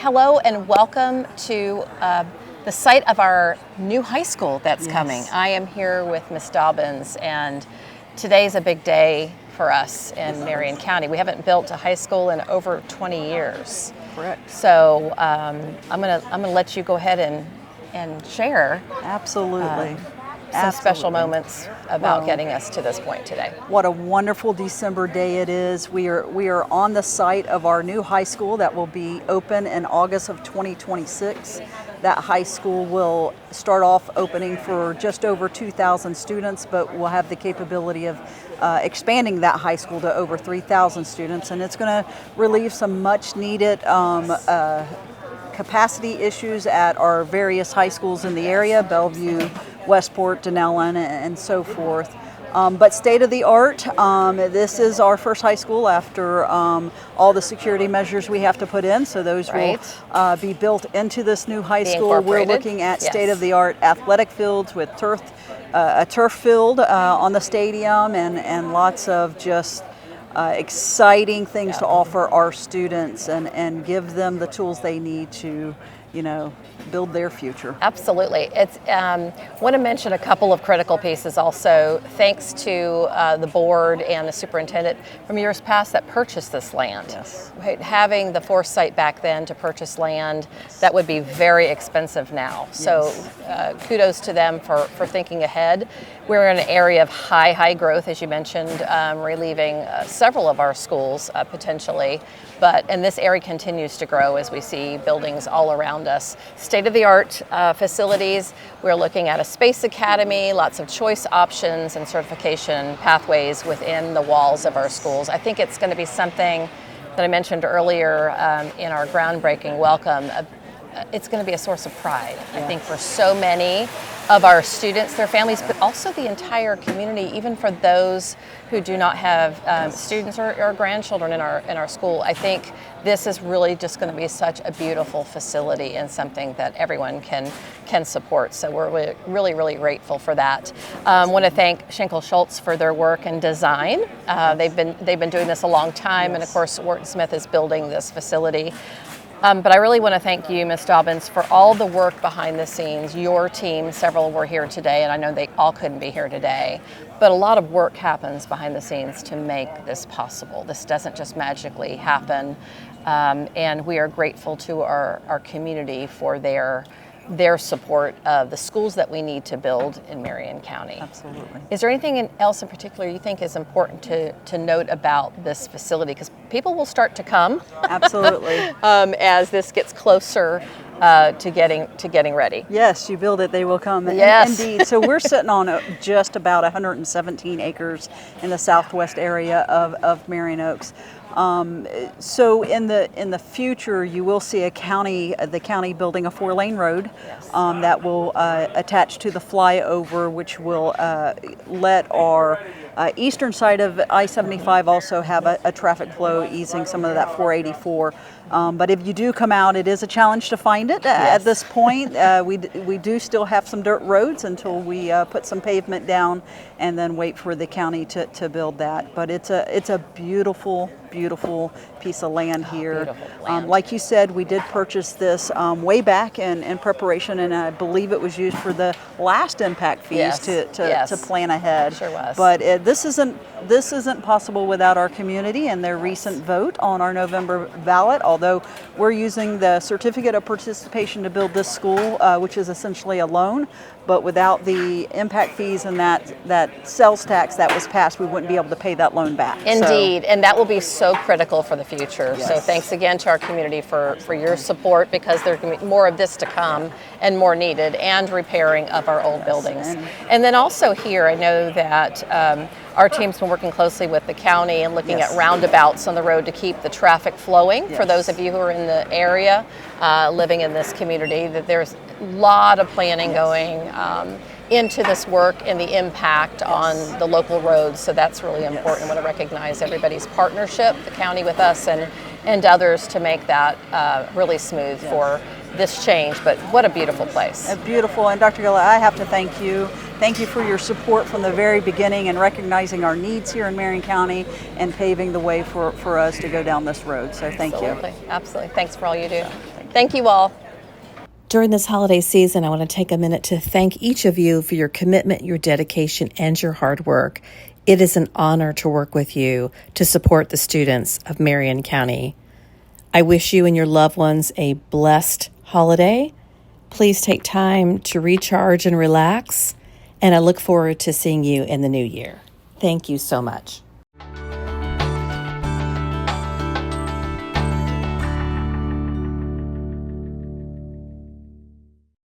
hello and welcome to the site of our new high school that's coming. I am here with Ms. Dobbins, and today's a big day for us in Marion County. We haven't built a high school in over 20 years. Correct. So I'm gonna let you go ahead and share Absolutely. some special moments about getting us to this point today. What a wonderful December day it is. We are on the site of our new high school that will be open in August of 2026. That high school will start off opening for just over 2,000 students, but we'll have the capability of expanding that high school to over 3,000 students, and it's going to relieve some much needed capacity issues at our various high schools in the area, Bellevue, Westport, Denellen, and so forth. But state of the art, this is our first high school after all the security measures we have to put in, so those will be built into this new high school. We're looking at state of the art athletic fields with a turf field on the stadium and lots of just exciting things to offer our students and give them the tools they need to, build their future. Absolutely. It's want to mention a couple of critical pieces also. Thanks to the board and the superintendent from years past that purchased this land. Yes. Having the foresight back then to purchase land that would be very expensive now. So kudos to them for thinking ahead. We're in an area of high growth, as you mentioned, relieving several of our schools potentially. And this area continues to grow as we see buildings all around us. State-of-the-art facilities. We're looking at a space academy, lots of choice options and certification pathways within the walls of our schools. I think it's going to be something that I mentioned earlier in our groundbreaking welcome. It's going to be a source of pride, I think, for so many of our students, their families, but also the entire community, even for those who do not have students or grandchildren in our school. I think this is really just going to be such a beautiful facility and something that everyone can support. So we're really grateful for that. Want to thank Schenkel Schultz for their work and design. They've been doing this a long time, and of course Wharton Smith is building this facility. But I really want to thank you, Ms. Dobbins, for all the work behind the scenes. Your team, several were here today, and I know they all couldn't be here today, but a lot of work happens behind the scenes to make this possible. This doesn't just magically happen, and we are grateful to our community for their support of the schools that we need to build in Marion County. Absolutely. Is there anything else in particular you think is important to note about this facility? Because people will start to come. Absolutely. As this gets closer to getting ready. Yes, you build it, they will come. Yes. Indeed. So we're sitting on just about 117 acres in the southwest area of Marion Oaks. So in the future, you will see the county building a 4-lane road that will attach to the flyover, which will let our eastern side of I-75 also have a traffic flow easing some of that 484. But if you do come out, it is a challenge to find it at this point. We do still have some dirt roads until we put some pavement down and then wait for the county to build that. But it's a beautiful piece of land here. Beautiful land. Like you said, we did purchase this way back in preparation, and I believe it was used for the last impact fees to plan ahead. Sure was. But this isn't possible without our community and their recent vote on our November ballot. Although we're using the certificate of participation to build this school, which is essentially a loan. But without the impact fees and that sales tax that was passed, we wouldn't be able to pay that loan back. Indeed, and that will be so critical for the future. Yes. So thanks again to our community for your support, because there's going to be more of this to come and more needed, and repairing of our old buildings. And then also here, I know that our team's been working closely with the county and looking at roundabouts on the road to keep the traffic flowing. For those of you who are in the area, living in this community, that there's a lot of planning going into this work and the impact on the local roads. So that's really important. I want to recognize everybody's partnership, the county with us and others, to make that really smooth for this change. But what a beautiful place. Beautiful. And Dr. Gilla, I have to thank you. Thank you for your support from the very beginning and recognizing our needs here in Marion County and paving the way for us to go down this road. So thank you. Absolutely. Thanks for all you do. Thank you. Thank you all. During this holiday season, I want to take a minute to thank each of you for your commitment, your dedication, and your hard work. It is an honor to work with you to support the students of Marion County. I wish you and your loved ones a blessed holiday. Please take time to recharge and relax, and I look forward to seeing you in the new year. Thank you so much.